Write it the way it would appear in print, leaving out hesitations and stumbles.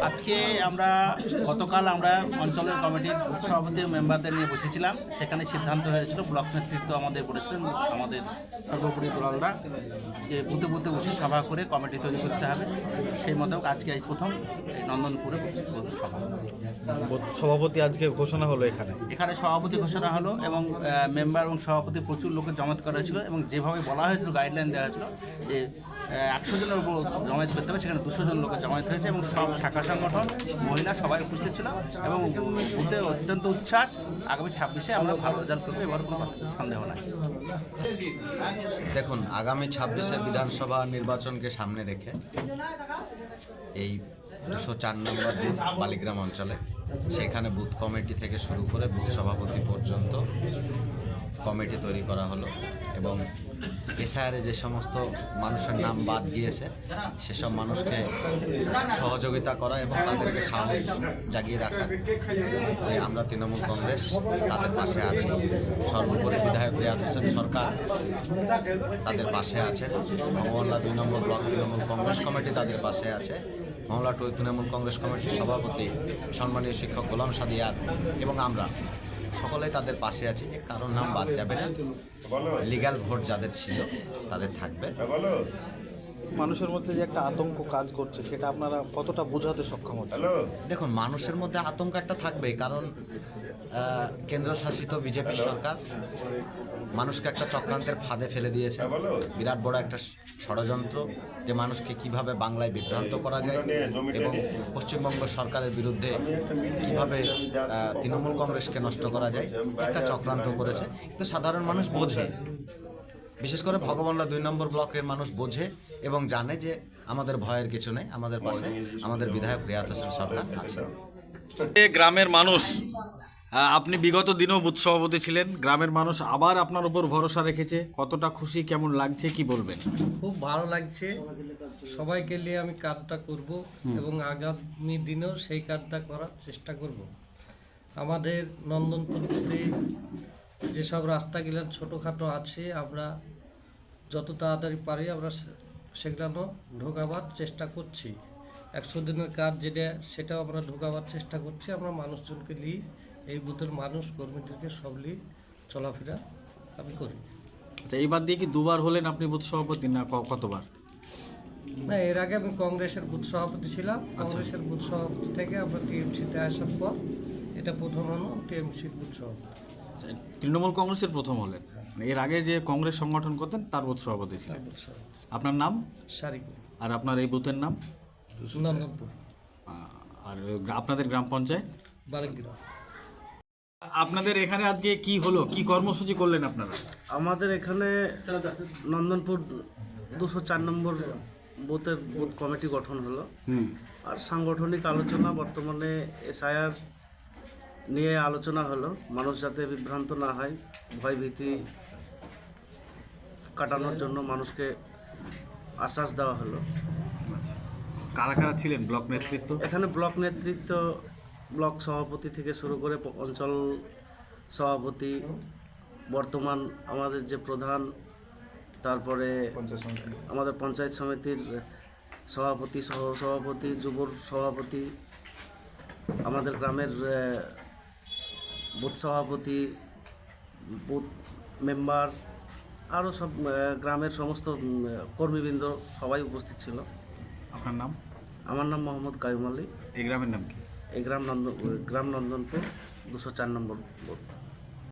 আজকে আমরা গতকাল অঞ্চলের কমিটির সভাপতি ও মেম্বারদের নিয়ে বসেছিলাম। সেখানে সিদ্ধান্ত হয়েছিল, ব্লক নেতৃত্ব আমাদের বলেছিলেন, আমাদের সর্বোপরি দুলালদা, যে বুথে বুথে বসে সভা করে কমিটি তৈরি করতে হবে। সেই মোতাবেক আজকে এই প্রথম এই নন্দনপুরে সভা। সভাপতি আজকে ঘোষণা হলো এখানে সভাপতি ঘোষণা হলো এবং মেম্বার এবং সভাপতি প্রচুর লোকের জমায়েত করা হয়েছিল এবং যেভাবে বলা হয়েছিল, গাইডলাইন দেওয়া হয়েছিল যে 100 জনের উপর জমায়েত করতে হবে, সেখানে 200 জন লোকের জমায়েত হয়েছে এবং সব শাখা সংগঠন, মহিলা সবাই উপস্থিত ছিল এবং বুথে অত্যন্ত উচ্ছ্বাস। আগামী 26-এ আমরা ভালো রেজাল্ট করবো, এবার কোনো সন্দেহ নাই। দেখুন, আগামী 26-এর বিধানসভা নির্বাচনকে সামনে রেখে এই 204 নম্বর বুথ বালিগ্রাম অঞ্চলে সেখানে বুথ কমিটি থেকে শুরু করে বুথ সভাপতি পর্যন্ত কমিটি তৈরি করা হলো এবং এসআইআরে যে সমস্ত মানুষের নাম বাদ গিয়েছে সেসব মানুষকে সহযোগিতা করা এবং তাদেরকে সাহস জাগিয়ে রাখা যে আমরা তৃণমূল কংগ্রেস তাদের পাশে আছি। সর্বোপরি বিধায়ক রিয়াদ হোসেন সরকার তাদের পাশে আছে, মহল্লা 2 নম্বর ব্লক তৃণমূল কংগ্রেস কমিটি তাদের পাশে আছে, মহল্লা 2 তৃণমূল কংগ্রেস কমিটির সভাপতি সম্মানীয় শিক্ষক গোলাম সাদিয়ার এবং আমরা সকলেই তাদের পাশে আছি যে কারোর নাম বাদ যাবে না। লিগ্যাল ভোট যাদের ছিল তাদের থাকবে। মানুষের মধ্যে যে একটা আতঙ্ক কাজ করছে সেটা আপনারা কতটা বোঝাতে সক্ষম হচ্ছেন? দেখুন, মানুষের মধ্যে আতঙ্ক একটা থাকবেই, কারণ কেন্দ্রশাসিত বিজেপি সরকার মানুষকে একটা চক্রান্তের ফাঁদে ফেলে দিয়েছে। বিরাট বড় একটা ষড়যন্ত্র যে মানুষকে কিভাবে বাংলায় বিভ্রান্ত করা যায় এবং পশ্চিমবঙ্গ সরকারের বিরুদ্ধে কিভাবে তৃণমূল কংগ্রেসকে নষ্ট করা যায় একটা চক্রান্ত করেছে। কিন্তু সাধারণ মানুষ বোঝে, বিশেষ করে ভগবানলা 2 নম্বর ব্লকের মানুষ বোঝে এবং জানে যে আমাদের ভয়ের কিছু নেই, আমাদের পাশে আমাদের বিধায়ক রিয়াদ হোসেন সরকার আছে। গ্রামের মানুষ, আপনি বিগত দিনেও বুথ সভাপতি ছিলেন, গ্রামের মানুষ আবার আপনার উপর ভরসা রেখেছে, কতটা খুশি, কেমন লাগছে, কি বলবেন? খুব ভালো লাগছে। সবাইকে নিয়ে আমি কাজটা করব এবং আগামী দিনেও সেই কাজটা করার চেষ্টা করব। আমাদের নন্দনপুরতে যেসব রাস্তাগুলো ছোটোখাটো আছে আমরা যত তাড়াতাড়ি পারি আমরা সেগুলো ঢোকাবার চেষ্টা করছি। 100 দিনের কাজ যেটা সেটাও আমরা ঢোকাবার চেষ্টা করছি। আমরা মানুষজনকে নিয়ে এই বুথের মানুষ কর্মীদেরকে সব নিয়ে চলাফেরা আমি করি। আচ্ছা, এইবার দিয়ে কি দুবার হলেন আপনি বুথ সভাপতি না কতবার? না, এর আগে আমি কংগ্রেসের বুথ সভাপতি ছিলাম। কংগ্রেসের বুথ সভাপতি থেকে আমরা টিএমসিতে আসার পর এটা প্রথম হলো টিএমসির বুথ সভাপতি। তৃণমূল কংগ্রেসের প্রথম হলেন, এর আগে যে কংগ্রেস সংগঠন করতেন তার বুথ সভাপতি ছিলেন। আপনার নাম? সারিপুর। আর আপনার এই বুথের নাম? নন্দনপুর। আর আপনাদের গ্রাম পঞ্চায়েত? বালিগ্রাম। আপনাদের এখানে আজকে কি হলো, কি কর্মসূচি করলেন আপনারা? আমাদের এখানে নন্দনপুর 204 নম্বর বুথের বুথ কমিটি গঠন হলো আর সাংগঠনিক আলোচনা, বর্তমানে এসআইআর নিয়ে আলোচনা হলো। মানুষ যাতে বিভ্রান্ত না হয়, ভয়ভীতি কাটানোর জন্য মানুষকে আশ্বাস দেওয়া হলো। কারা কারা ছিলেন ব্লক নেতৃত্ব? এখানে ব্লক নেতৃত্ব, ব্লক সভাপতি থেকে শুরু করে অঞ্চল সভাপতি, বর্তমান আমাদের যে প্রধান, তারপরে আমাদের পঞ্চায়েত সমিতির সভাপতি, সহ সভাপতি, যুবর সভাপতি, আমাদের গ্রামের বুথ সভাপতি, বুথ মেম্বার, আরও সব গ্রামের সমস্ত কর্মীবৃন্দ সবাই উপস্থিত ছিল। আপনার নাম? আমার নাম মোহাম্মদ কাইম আলী। এই গ্রামের নাম কি? এই গ্রাম নন্দনপুর 204 নম্বর বুথ।